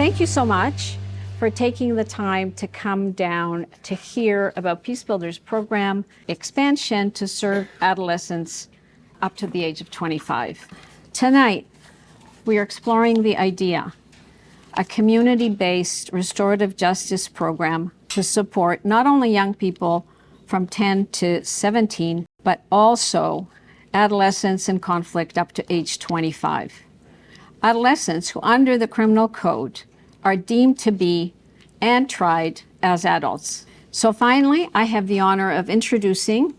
Thank you so much for taking the time to come down to hear about Peacebuilders program expansion to serve adolescents up to the age of 25. Tonight, we are exploring the idea, a community-based restorative justice program to support not only young people from 10 to 17, but also adolescents in conflict up to age 25. Adolescents who, under the criminal code, are deemed to be and tried as adults. So finally, I have the honor of introducing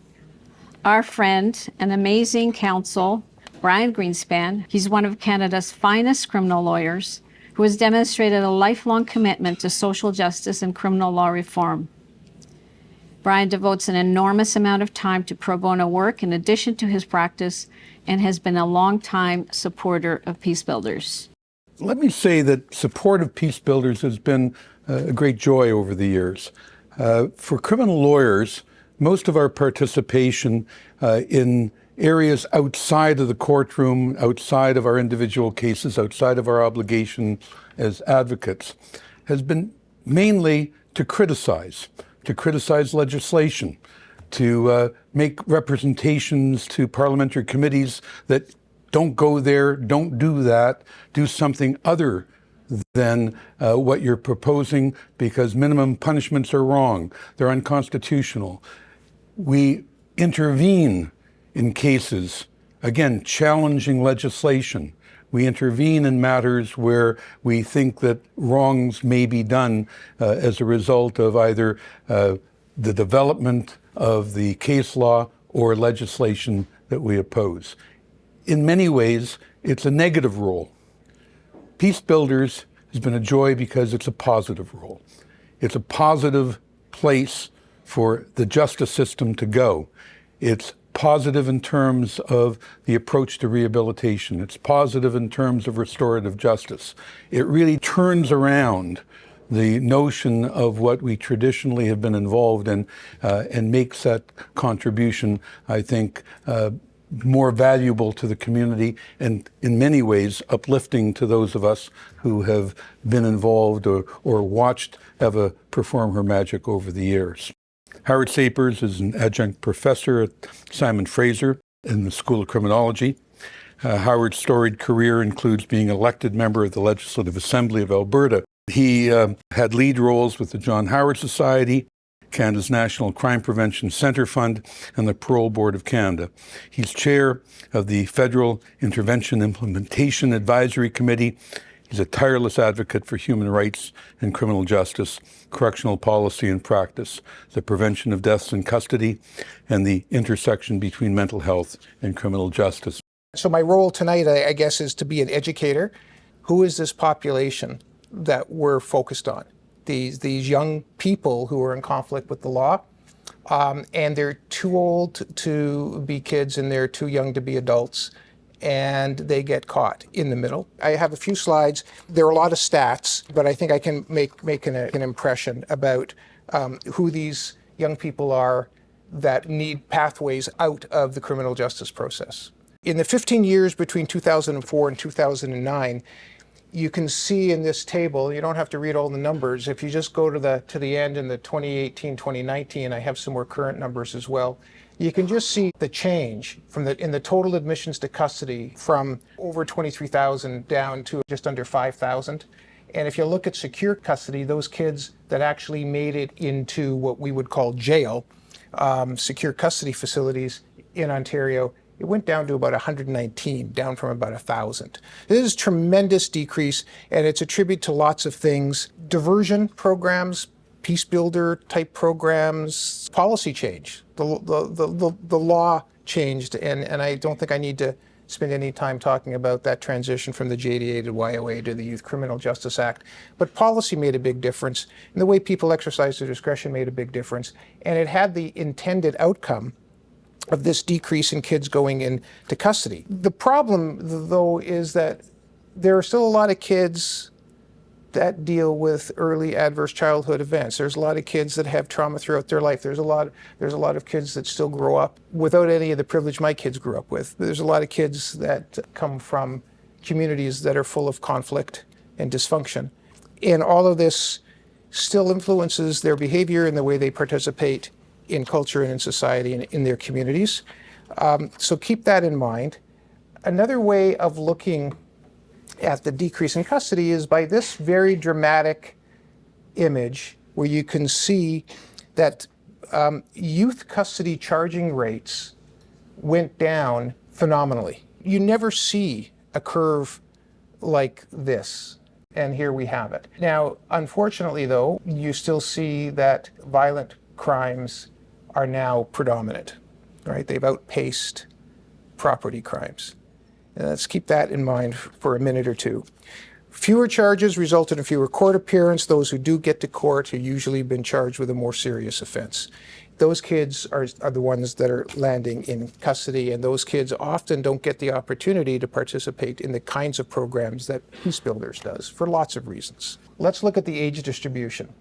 our friend and amazing counsel, Brian Greenspan. He's one of Canada's finest criminal lawyers who has demonstrated a lifelong commitment to social justice and criminal law reform. Brian devotes an enormous amount of time to pro bono work in addition to his practice and has been a long-time supporter of Peacebuilders. Let me say that support of Peacebuilders has been a great joy over the years. For criminal lawyers, most of our participation in areas outside of the courtroom, outside of our individual cases, outside of our obligation as advocates, has been mainly to criticize legislation, to make representations to parliamentary committees that don't go there, don't do that, do something other than what you're proposing because minimum punishments are wrong, they're unconstitutional. We intervene in cases, again, challenging legislation. We intervene in matters where we think that wrongs may be done as a result of either the development of the case law or legislation that we oppose. In many ways, it's a negative role. Peacebuilders has been a joy because it's a positive role. It's a positive place for the justice system to go. It's positive in terms of the approach to rehabilitation. It's positive in terms of restorative justice. It really turns around the notion of what we traditionally have been involved in and makes that contribution, I think, more valuable to the community and in many ways uplifting to those of us who have been involved or watched Eva perform her magic over the years. Howard Sapers is an adjunct professor at Simon Fraser in the School of Criminology. Howard's storied career includes being elected member of the Legislative Assembly of Alberta. He had lead roles with the John Howard Society, Canada's National Crime Prevention Centre Fund, and the Parole Board of Canada. He's chair of the Federal Intervention Implementation Advisory Committee. He's a tireless advocate for human rights and criminal justice, correctional policy and practice, the prevention of deaths in custody, and the intersection between mental health and criminal justice. So my role tonight, I guess, is to be an educator. Who is this population that we're focused on? These young people who are in conflict with the law, and they're too old to be kids and they're too young to be adults, and they get caught in the middle. I have a few slides. There are a lot of stats, but I think I can make an impression about who these young people are that need pathways out of the criminal justice process. In the 15 years between 2004 and 2009, you can see in this table, you don't have to read all the numbers. If you just go to the end in the 2018, 2019, I have some more current numbers as well. You can just see the change in the total admissions to custody from over 23,000 down to just under 5,000. And if you look at secure custody, those kids that actually made it into what we would call jail, secure custody facilities in Ontario, it went down to about 119, down from about 1,000. This is a tremendous decrease, and it's attributed to lots of things. Diversion programs, Peacebuilder type programs, policy change. The law changed, and I don't think I need to spend any time talking about that transition from the JDA to YOA to the Youth Criminal Justice Act. But policy made a big difference, and the way people exercise their discretion made a big difference, and it had the intended outcome of this decrease in kids going into custody. The problem, though, is that there are still a lot of kids that deal with early adverse childhood events. There's a lot of kids that have trauma throughout their life. There's a lot of kids that still grow up without any of the privilege my kids grew up with. There's a lot of kids that come from communities that are full of conflict and dysfunction. And all of this still influences their behavior and the way they participate in culture and in society and in their communities. So keep that in mind. Another way of looking at the decrease in custody is by this very dramatic image where you can see that youth custody charging rates went down phenomenally. You never see a curve like this, and here we have it. Now, unfortunately though, you still see that violent crimes are now predominant, right? They've outpaced property crimes. And let's keep that in mind for a minute or two. Fewer charges resulted in fewer court appearances. Those who do get to court have usually been charged with a more serious offense. Those kids are the ones that are landing in custody, and those kids often don't get the opportunity to participate in the kinds of programs that Peacebuilders does for lots of reasons. Let's look at the age distribution.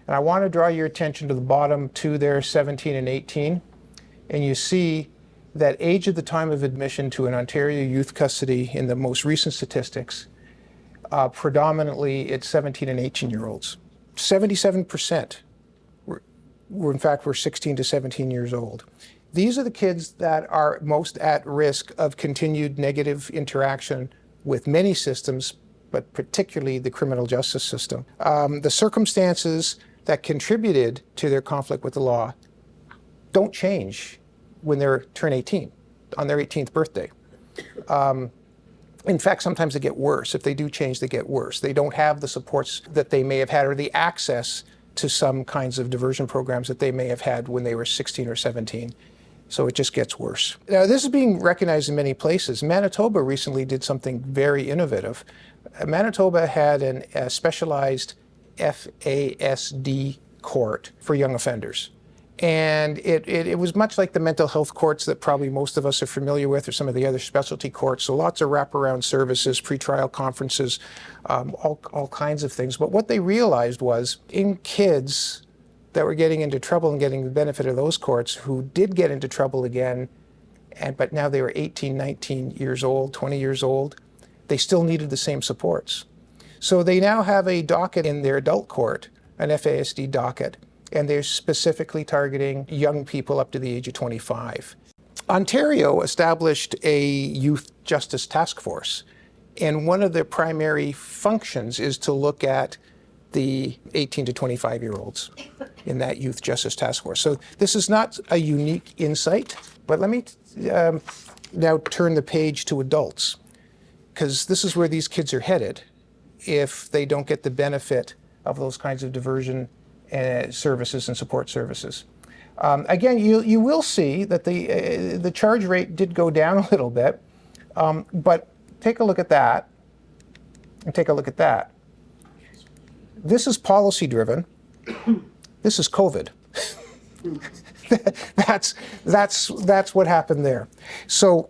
And I want to draw your attention to the bottom two there, 17 and 18. And you see that age at the time of admission to an Ontario youth custody in the most recent statistics, predominantly it's 17 and 18-year-olds. 77% were 16 to 17 years old. These are the kids that are most at risk of continued negative interaction with many systems, but particularly the criminal justice system. The circumstances that contributed to their conflict with the law don't change when they turn 18, on their 18th birthday. In fact, sometimes they get worse. If they do change, they get worse. They don't have the supports that they may have had or the access to some kinds of diversion programs that they may have had when they were 16 or 17. So it just gets worse. Now, this is being recognized in many places. Manitoba recently did something very innovative. Manitoba had a specialized FASD court for young offenders. And it was much like the mental health courts that probably most of us are familiar with, or some of the other specialty courts. So lots of wraparound services, pretrial conferences, all kinds of things. But what they realized was in kids that were getting into trouble and getting the benefit of those courts who did get into trouble again, but now they were 18, 19 years old, 20 years old, they still needed the same supports. So they now have a docket in their adult court, an FASD docket, and they're specifically targeting young people up to the age of 25. Ontario established a youth justice task force, and one of their primary functions is to look at the 18 to 25-year-olds in that youth justice task force. So this is not a unique insight, but let me now turn the page to adults, because this is where these kids are headed if they don't get the benefit of those kinds of diversion services and support services. Again, you will see that the charge rate did go down a little bit, but take a look at that, and take a look at that. This is policy driven. This is COVID. That's what happened there. So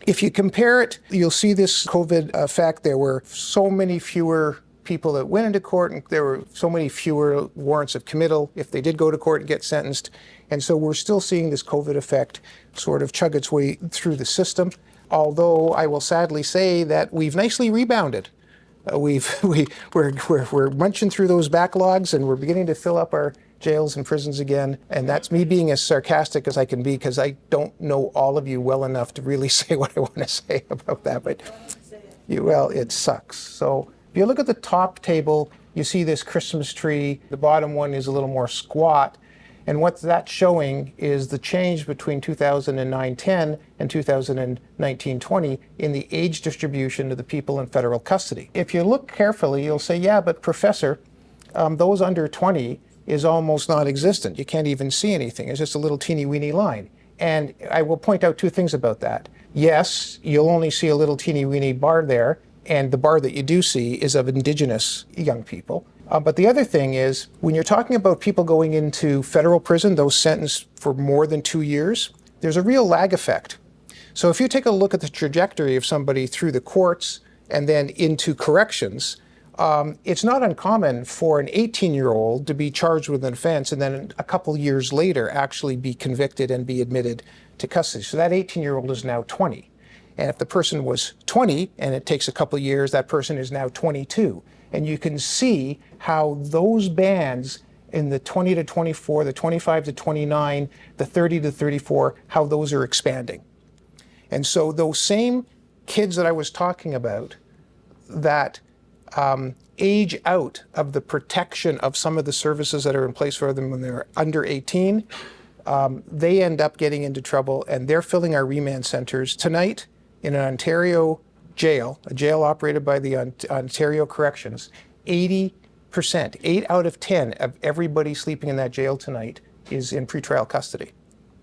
if you compare it, you'll see this COVID effect. There were so many fewer people that went into court, and there were so many fewer warrants of committal if they did go to court and get sentenced. And so we're still seeing this COVID effect sort of chug its way through the system. Although I will sadly say that we've nicely rebounded. We're munching through those backlogs, and we're beginning to fill up our jails and prisons again. And that's me being as sarcastic as I can be, because I don't know all of you well enough to really say what I want to say about that. But well, it sucks. So if you look at the top table, you see this Christmas tree. The bottom one is a little more squat. And what that's showing is the change between 2009-10 and 2019-20 in the age distribution of the people in federal custody. If you look carefully, you'll say, yeah, but Professor, those under 20 is almost non-existent. You can't even see anything. It's just a little teeny weeny line. And I will point out two things about that. Yes, you'll only see a little teeny weeny bar there, and the bar that you do see is of Indigenous young people. But the other thing is, when you're talking about people going into federal prison, those sentenced for more than 2 years, there's a real lag effect. So if you take a look at the trajectory of somebody through the courts and then into corrections, it's not uncommon for an 18-year-old to be charged with an offense and then a couple years later actually be convicted and be admitted to custody. So that 18-year-old is now 20. And if the person was 20 and it takes a couple years, that person is now 22. And you can see how those bands in the 20 to 24, the 25 to 29, the 30 to 34, how those are expanding. And so those same kids that I was talking about that age out of the protection of some of the services that are in place for them when they're under 18, they end up getting into trouble, and they're filling our remand centers. Tonight, in an Ontario jail, a jail operated by the Ontario Corrections, 80%, 8 out of 10 of everybody sleeping in that jail tonight is in pretrial custody.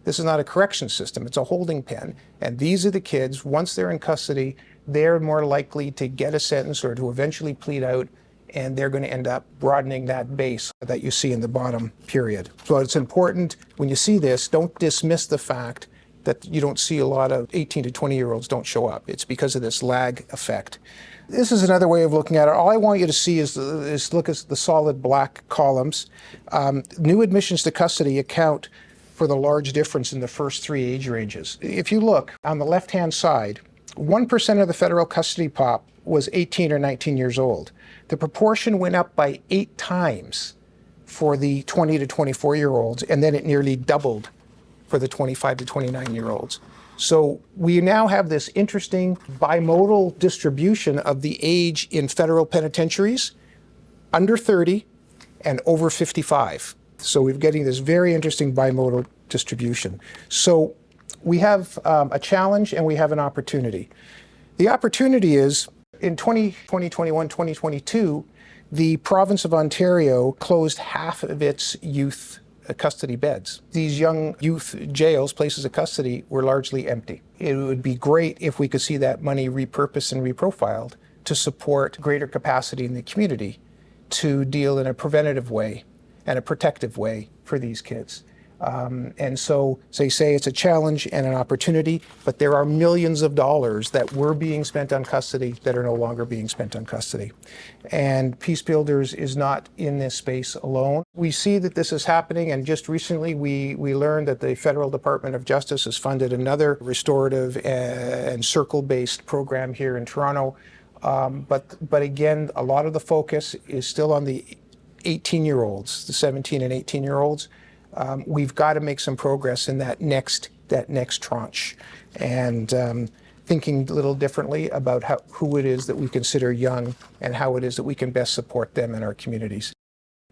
This is not a correction system, it's a holding pen. And these are the kids, once they're in custody, they're more likely to get a sentence or to eventually plead out, and they're going to end up broadening that base that you see in the bottom period. So it's important when you see this, don't dismiss the fact that you don't see a lot of 18 to 20-year-olds don't show up. It's because of this lag effect. This is another way of looking at it. All I want you to see is look at the solid black columns. New admissions to custody account for the large difference in the first 3 age ranges. If you look on the left-hand side, 1% of the federal custody pop was 18 or 19 years old. The proportion went up by 8 times for the 20 to 24-year-olds, and then it nearly doubled for the 25 to 29-year-olds. So we now have this interesting bimodal distribution of the age in federal penitentiaries, under 30 and over 55. So we're getting this very interesting bimodal distribution. So we have a challenge and we have an opportunity. The opportunity is in 2021, 2022, the province of Ontario closed half of its youth custody beds. These young youth jails, places of custody, were largely empty. It would be great if we could see that money repurposed and reprofiled to support greater capacity in the community to deal in a preventative way and a protective way for these kids. And so, as they say, it's a challenge and an opportunity, but there are millions of dollars that were being spent on custody that are no longer being spent on custody. And Peacebuilders is not in this space alone. We see that this is happening, and just recently we learned that the Federal Department of Justice has funded another restorative and circle-based program here in Toronto. But again, a lot of the focus is still on the 18-year-olds, the 17 and 18-year-olds. We've got to make some progress in that next tranche, and thinking a little differently about who it is that we consider young and how it is that we can best support them in our communities.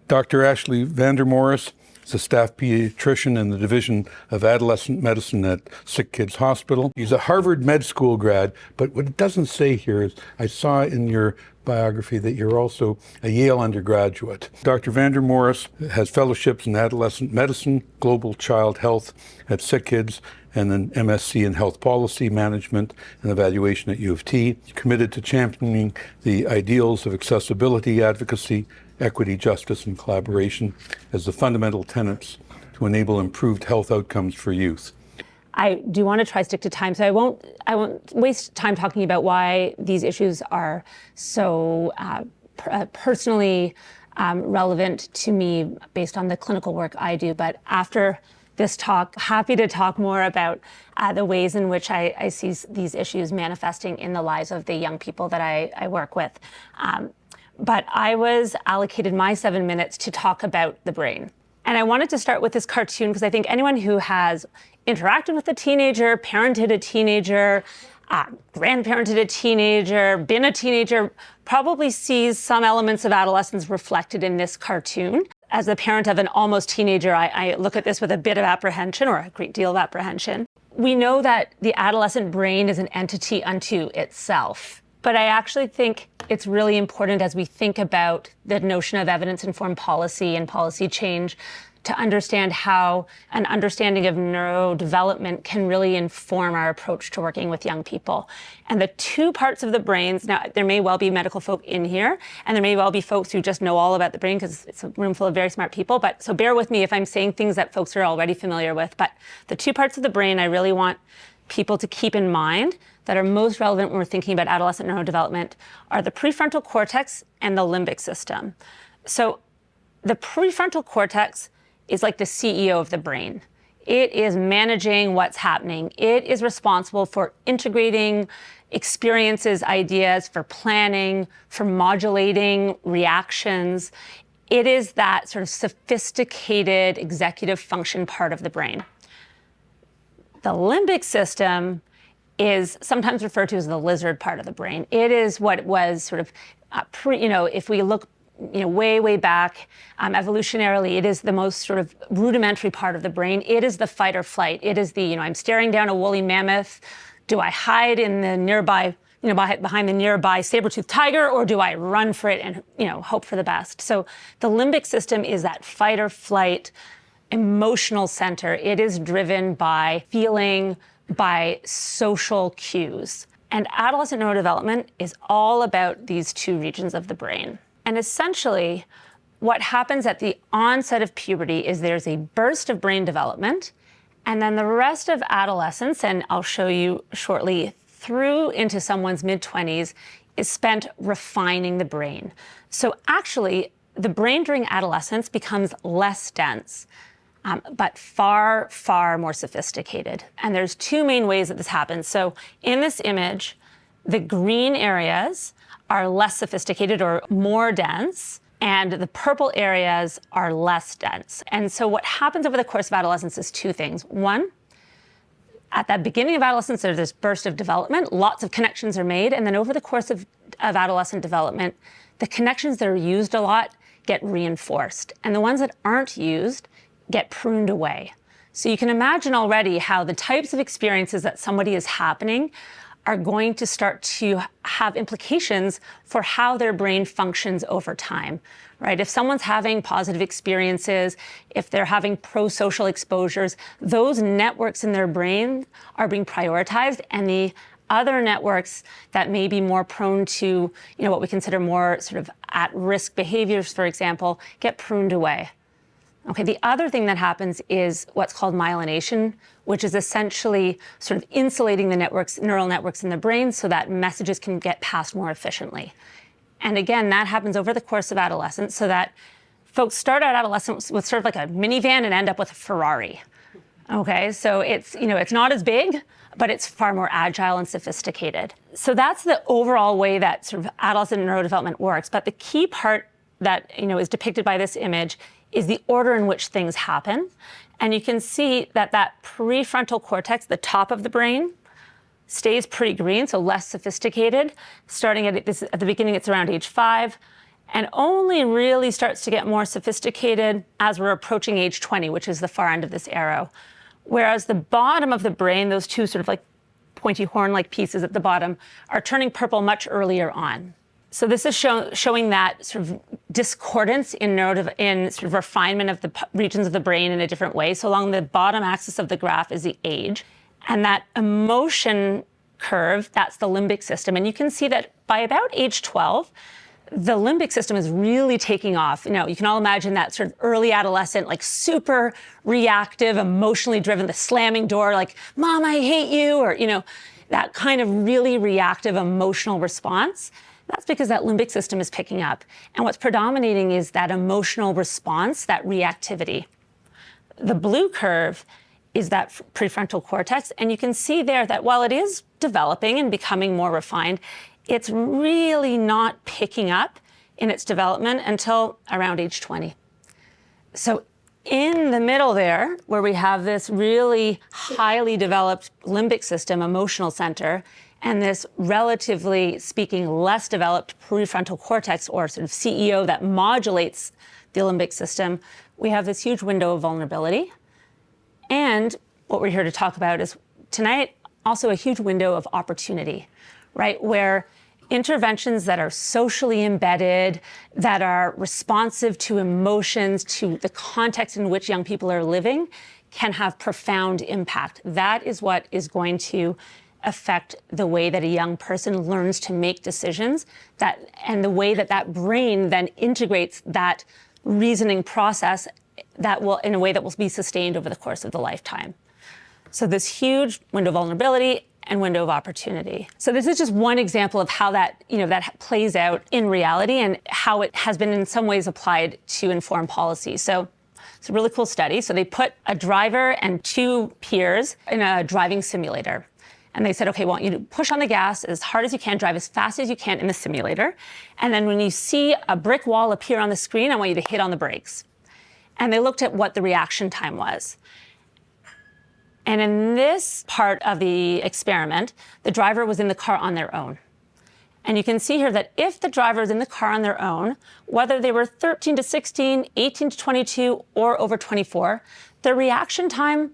Dr. Ashley Vandermorris is a staff pediatrician in the Division of Adolescent Medicine at Sick Kids Hospital. He's a Harvard Med School grad, but what it doesn't say here is, I saw in your biography that you're also a Yale undergraduate. Dr. Vandermorris has fellowships in adolescent medicine, global child health at Sick Kids, and an MSc in health policy management and evaluation at U of T. Committed to championing the ideals of accessibility, advocacy, equity, justice, and collaboration as the fundamental tenets to enable improved health outcomes for youth. I do want to try to stick to time, so I won't waste time talking about why these issues are so personally relevant to me based on the clinical work I do. But after this talk, happy to talk more about the ways in which I see these issues manifesting in the lives of the young people that I work with. But I was allocated my 7 minutes to talk about the brain. And I wanted to start with this cartoon because I think anyone who has interacted with a teenager, parented a teenager, grandparented a teenager, been a teenager, probably sees some elements of adolescence reflected in this cartoon. As a parent of an almost teenager, I look at this with a bit of apprehension, or a great deal of apprehension. We know that the adolescent brain is an entity unto itself. But I actually think it's really important as we think about the notion of evidence-informed policy and policy change to understand how an understanding of neurodevelopment can really inform our approach to working with young people. And the 2 parts of the brains, now there may well be medical folk in here, and there may well be folks who just know all about the brain because it's a room full of very smart people, but so bear with me if I'm saying things that folks are already familiar with. But the 2 parts of the brain I really want people to keep in mind that are most relevant when we're thinking about adolescent neurodevelopment are the prefrontal cortex and the limbic system. So the prefrontal cortex is like the CEO of the brain. It is managing what's happening. It is responsible for integrating experiences, ideas, for planning, for modulating reactions. It is that sort of sophisticated executive function part of the brain. The limbic system is sometimes referred to as the lizard part of the brain. It is what was sort of, if we look way back, evolutionarily, it is the most sort of rudimentary part of the brain. It is the fight or flight. It is the, I'm staring down a woolly mammoth. Do I hide in the nearby, behind the nearby saber-toothed tiger, or do I run for it and, hope for the best? So the limbic system is that fight or flight emotional center. It is driven by feeling, by social cues. And adolescent neurodevelopment is all about these two regions of the brain. And essentially, what happens at the onset of puberty is there's a burst of brain development, and then the rest of adolescence, and I'll show you shortly, through into someone's mid-20s, is spent refining the brain. So actually, the brain during adolescence becomes less dense, but far, far more sophisticated. And there's two main ways that this happens. So in this image, the green areas are less sophisticated or more dense, and the purple areas are less dense. And so what happens over the course of adolescence is two things. One, at the beginning of adolescence, there's this burst of development, lots of connections are made, and then over the course of adolescent development, the connections that are used a lot get reinforced, and the ones that aren't used get pruned away. So you can imagine already how the types of experiences that somebody is happening are going to start to have implications for how their brain functions over time, right? If someone's having positive experiences, if they're having pro-social exposures, those networks in their brain are being prioritized, and the other networks that may be more prone to, what we consider more sort of at-risk behaviors, for example, get pruned away. Okay, the other thing that happens is what's called myelination, which is essentially sort of insulating the neural networks in the brain so that messages can get passed more efficiently. And again, that happens over the course of adolescence, so that folks start out adolescence with sort of like a minivan and end up with a Ferrari. Okay, so it's not as big, but it's far more agile and sophisticated. So that's the overall way that sort of adolescent neurodevelopment works. But the key part that is depicted by this image is the order in which things happen. And you can see that prefrontal cortex, the top of the brain, stays pretty green, so less sophisticated. Starting at the beginning, it's around age 5, and only really starts to get more sophisticated as we're approaching age 20, which is the far end of this arrow. Whereas the bottom of the brain, those two sort of like pointy horn-like pieces at the bottom, are turning purple much earlier on. So this is showing that sort of discordance in sort of refinement of the regions of the brain in a different way. So along the bottom axis of the graph is the age. And that emotion curve, that's the limbic system. And you can see that by about age 12, the limbic system is really taking off. You can all imagine that sort of early adolescent, like super reactive, emotionally driven, the slamming door, like, "Mom, I hate you," or, that kind of really reactive emotional response. That's because that limbic system is picking up. And what's predominating is that emotional response, that reactivity. The blue curve is that prefrontal cortex. And you can see there that while it is developing and becoming more refined, it's really not picking up in its development until around age 20. So in the middle there, where we have this really highly developed limbic system, emotional center, and this, relatively speaking, less developed prefrontal cortex, or sort of CEO, that modulates the limbic system, we have this huge window of vulnerability. And what we're here to talk about is tonight also a huge window of opportunity, right? Where interventions that are socially embedded, that are responsive to emotions, to the context in which young people are living, can have profound impact. That is what is going to affect the way that a young person learns to make decisions, and the way that brain then integrates that reasoning process that will, in a way that will be sustained over the course of the lifetime. So this huge window of vulnerability and window of opportunity. So this is just one example of how that plays out in reality, and how it has been in some ways applied to inform policy. So It's a really cool study. So they put a driver and 2 peers in a driving simulator. And they said, okay, I want you to push on the gas as hard as you can, drive as fast as you can in the simulator. And then when you see a brick wall appear on the screen, I want you to hit on the brakes. And they looked at what the reaction time was. And in this part of the experiment, the driver was in the car on their own. And you can see here that if the driver is in the car on their own, whether they were 13 to 16, 18 to 22, or over 24, their reaction time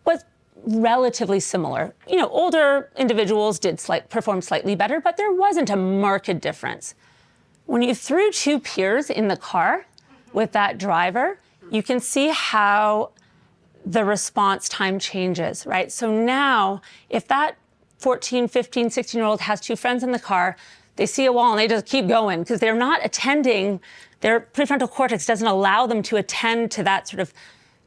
was relatively similar. You know, older individuals did perform slightly better, but there wasn't a marked difference. When you threw 2 peers in the car with that driver, you can see how the response time changes, right? So now, if that 14, 15, 16-year-old has 2 friends in the car, they see a wall and they just keep going because they're not attending, their prefrontal cortex doesn't allow them to attend to that sort of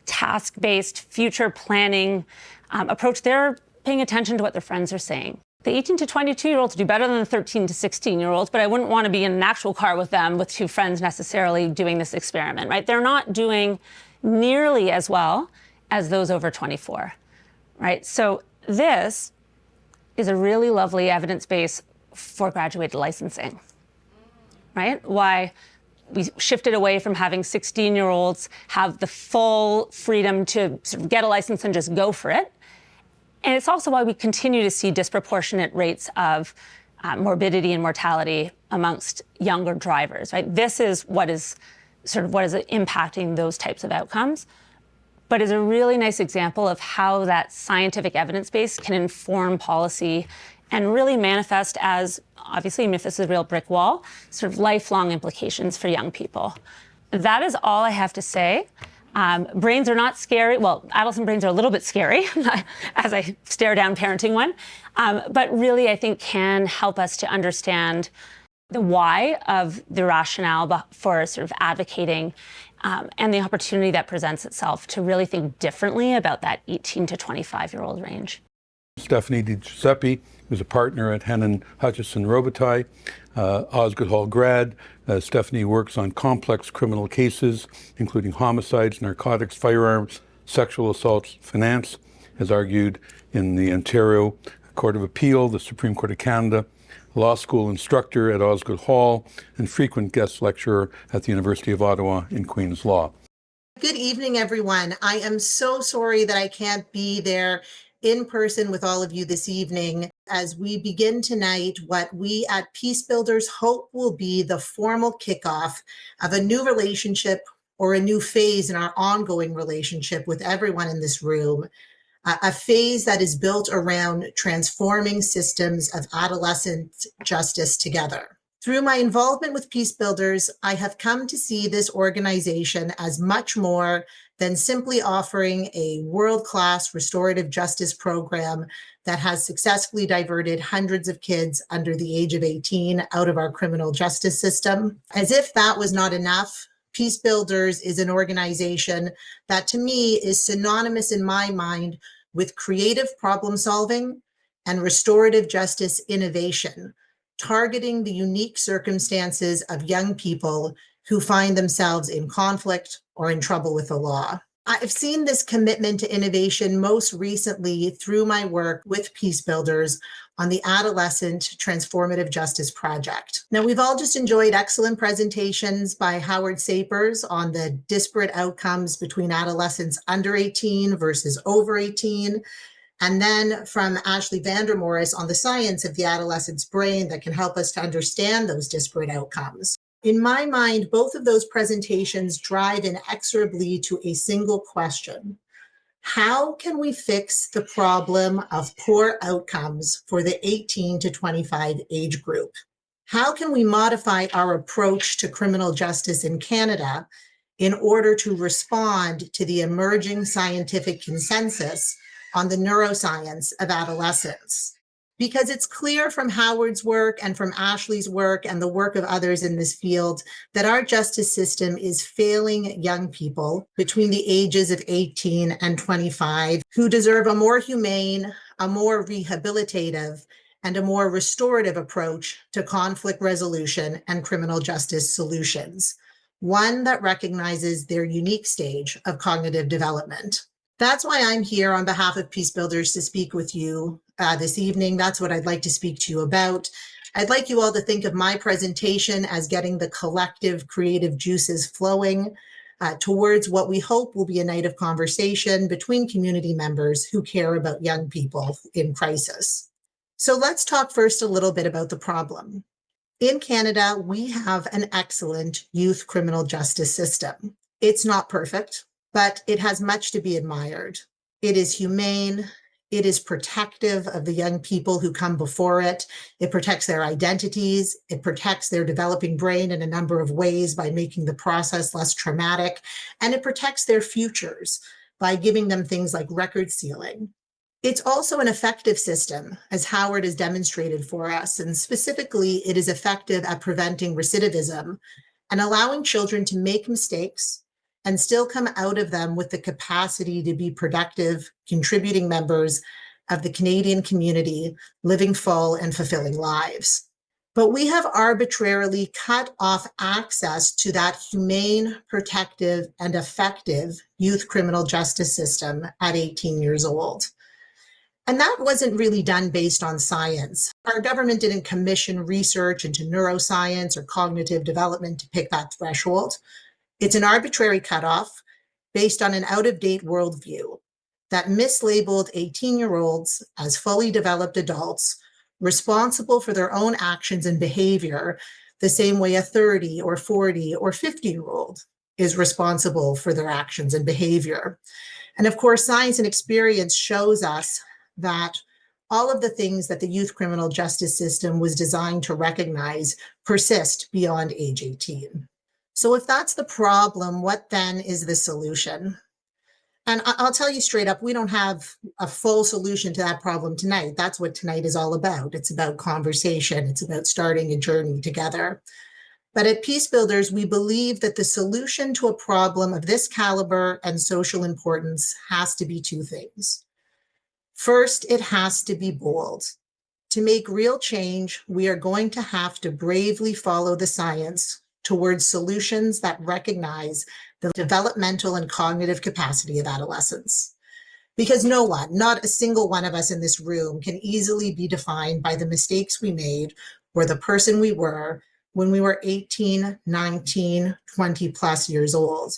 task-based future planning approach. They're paying attention to what their friends are saying. The 18 to 22-year-olds do better than the 13 to 16-year-olds, but I wouldn't want to be in an actual car with them with 2 friends necessarily doing this experiment, right? They're not doing nearly as well as those over 24, right? So this is a really lovely evidence base for graduated licensing, right? Why we shifted away from having 16-year-olds have the full freedom to sort of get a license and just go for it. And it's also why we continue to see disproportionate rates of morbidity and mortality amongst younger drivers, right? This is what is impacting those types of outcomes, but is a really nice example of how that scientific evidence base can inform policy and really manifest as, obviously, if this is a real brick wall, sort of lifelong implications for young people. That is all I have to say. Brains are not scary. Well, adolescent brains are a little bit scary as I stare down parenting one, but really I think can help us to understand the why of the rationale for sort of advocating and the opportunity that presents itself to really think differently about that 18 to 25-year-old range. Stephanie DiGiuseppe, who's a partner at Hennon Hutchison Robitaille, Osgoode Hall grad. Stephanie works on complex criminal cases, including homicides, narcotics, firearms, sexual assaults, finance, has argued in the Ontario Court of Appeal, the Supreme Court of Canada, law school instructor at Osgoode Hall, and frequent guest lecturer at the University of Ottawa in Queen's Law. Good evening, everyone. I am so sorry that I can't be there in person with all of you this evening as we begin tonight what we at Peacebuilders hope will be the formal kickoff of a new relationship or a new phase in our ongoing relationship with everyone in this room, a phase that is built around transforming systems of adolescent justice together. Through my involvement with Peacebuilders, I have come to see this organization as much more than simply offering a world-class restorative justice program that has successfully diverted hundreds of kids under the age of 18 out of our criminal justice system. As if that was not enough, Peacebuilders is an organization that to me is synonymous in my mind with creative problem solving and restorative justice innovation, targeting the unique circumstances of young people who find themselves in conflict or in trouble with the law. I've seen this commitment to innovation most recently through my work with Peacebuilders on the Adolescent Transformative Justice Project. Now, we've all just enjoyed excellent presentations by Howard Sapers on the disparate outcomes between adolescents under 18 versus over 18. And then from Ashley Vandermorris on the science of the adolescent's brain that can help us to understand those disparate outcomes. In my mind, both of those presentations drive inexorably to a single question. How can we fix the problem of poor outcomes for the 18 to 25 age group? How can we modify our approach to criminal justice in Canada in order to respond to the emerging scientific consensus on the neuroscience of adolescence? Because it's clear from Howard's work and from Ashley's work and the work of others in this field that our justice system is failing young people between the ages of 18 and 25 who deserve a more humane, a more rehabilitative, and a more restorative approach to conflict resolution and criminal justice solutions. one that recognizes their unique stage of cognitive development. That's why I'm here on behalf of Peacebuilders to speak with you this evening. That's what I'd like to speak to you about. I'd like you all to think of my presentation as getting the collective creative juices flowing towards what we hope will be a night of conversation between community members who care about young people in crisis. So let's talk first a little bit about the problem. In Canada, we have an excellent youth criminal justice system. It's not perfect, but it has much to be admired. It is humane. It is protective of the young people who come before it. It protects their identities. It protects their developing brain in a number of ways by making the process less traumatic. And it protects their futures by giving them things like record sealing. It's also an effective system, as Howard has demonstrated for us, and specifically, it is effective at preventing recidivism and allowing children to make mistakes and still come out of them with the capacity to be productive, contributing members of the Canadian community, living full and fulfilling lives. But we have arbitrarily cut off access to that humane, protective, and effective youth criminal justice system at 18 years old. And that wasn't really done based on science. Our government didn't commission research into neuroscience or cognitive development to pick that threshold. It's an arbitrary cutoff based on an out-of-date worldview that mislabeled 18-year-olds as fully developed adults responsible for their own actions and behavior the same way a 30 or 40 or 50-year-old is responsible for their actions and behavior. And of course, science and experience shows us that all of the things that the youth criminal justice system was designed to recognize persist beyond age 18. So if that's the problem, what then is the solution? And I'll tell you straight up, we don't have a full solution to that problem tonight. That's what tonight is all about. It's about conversation. It's about starting a journey together. But at Peacebuilders, we believe that the solution to a problem of this caliber and social importance has to be two things. First, it has to be bold. To make real change, we are going to have to bravely follow the science towards solutions that recognize the developmental and cognitive capacity of adolescents. Because no one, not a single one of us in this room, can easily be defined by the mistakes we made or the person we were when we were 18, 19, 20 plus years old.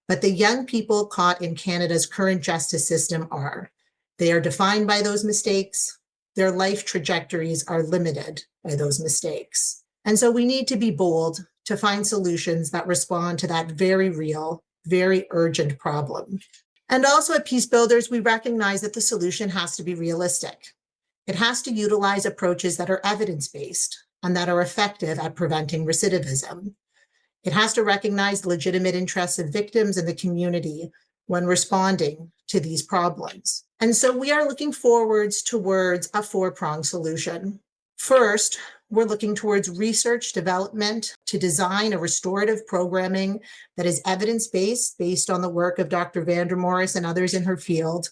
But the young people caught in Canada's current justice system are. They are defined by those mistakes. Their life trajectories are limited by those mistakes. And so we need to be bold to find solutions that respond to that very real, very urgent problem. And also at Peacebuilders, we recognize that the solution has to be realistic. It has to utilize approaches that are evidence-based and that are effective at preventing recidivism. It has to recognize the legitimate interests of victims and the community when responding to these problems. And so we are looking forwards towards a four-pronged solution. First, we're looking towards research development to design a restorative programming that is evidence-based, based on the work of Dr. Vandermorris and others in her field,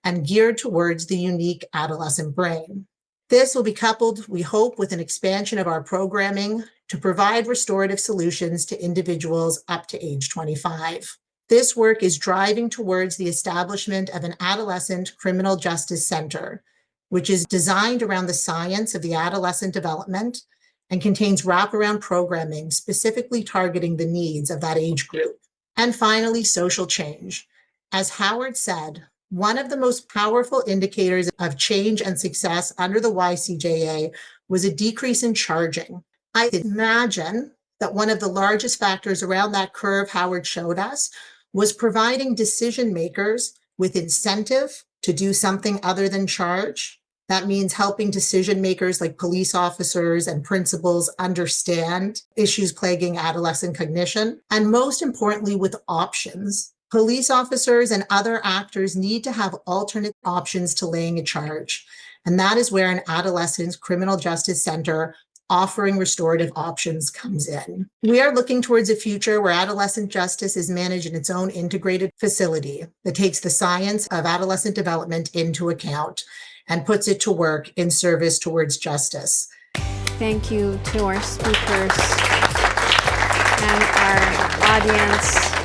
and geared towards the unique adolescent brain. This will be coupled, we hope, with an expansion of our programming to provide restorative solutions to individuals up to age 25. This work is driving towards the establishment of an adolescent criminal justice center, which is designed around the science of the adolescent development and contains wraparound programming specifically targeting the needs of that age group. And finally, social change. As Howard said, one of the most powerful indicators of change and success under the YCJA was a decrease in charging. I imagine that one of the largest factors around that curve Howard showed us was providing decision makers with incentive to do something other than charge. That means helping decision makers like police officers and principals understand issues plaguing adolescent cognition. And most importantly, with options. Police officers and other actors need to have alternate options to laying a charge. And that is where an adolescent criminal justice center offering restorative options comes in. We are looking towards a future where adolescent justice is managed in its own integrated facility that takes the science of adolescent development into account and puts it to work in service towards justice. Thank you to our speakers and our audience.